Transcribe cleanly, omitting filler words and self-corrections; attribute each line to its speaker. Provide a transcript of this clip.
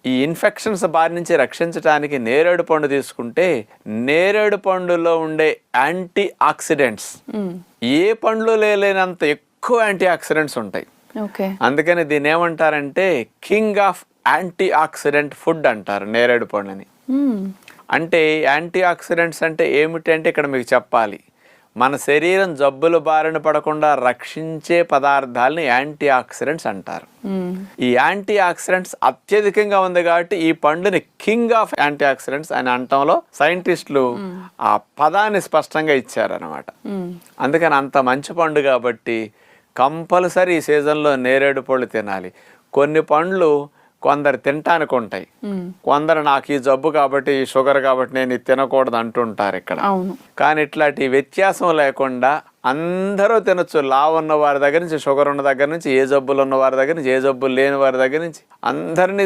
Speaker 1: ఈ ఇన్ఫెక్షన్స్ బారి నుంచి రక్షించడానికి నేరేడు పండు తీసుకుంటే నేరేడు పండులో ఉండే యాంటీ ఆక్సిడెంట్స్ ఏ పండ్లు లేనంత ఎక్కువ యాంటీ ఆక్సిడెంట్స్ ఉంటాయి. అందుకని దీన్ని ఏమంటారంటే king of anti oxidant food అంటారు నేరేడు పండుని. అంటే యాంటీ ఆక్సిడెంట్స్ అంటే ఏమిటి అంటే ఇక్కడ మీకు చెప్పాలి, మన శరీరం జబ్బుల బారిన పడకుండా రక్షించే పదార్థాలని యాంటీ ఆక్సిడెంట్స్ అంటారు. ఈ యాంటీ ఆక్సిడెంట్స్ అత్యధికంగా ఉంది కాబట్టి ఈ పండుని కింగ్ ఆఫ్ యాంటీ ఆక్సిడెంట్స్ అని అనటంలో సైంటిస్టులు ఆ పదాన్ని స్పష్టంగా ఇచ్చారనమాట. అందుకని అంత మంచి పండు కాబట్టి కంపల్సరీ ఈ సీజన్లో నేరేడు పళ్ళు తినాలి. కొన్ని పండ్లు కొందరు తినటానికి ఉంటాయి, కొందరు నాకు ఈ జబ్బు కాబట్టి ఈ షుగర్ కాబట్టి నేను ఇది తినకూడదు అంటుంటారు ఇక్కడ. కానీ ఇట్లాంటి వ్యత్యాసం లేకుండా అందరూ తినొచ్చు. లావు ఉన్న వారి దగ్గర నుంచి, షుగర్ ఉన్న దగ్గర నుంచి, ఏ జబ్బులు ఉన్న వారి దగ్గర నుంచి, ఏ జబ్బులు లేని వారి దగ్గర నుంచి అందరినీ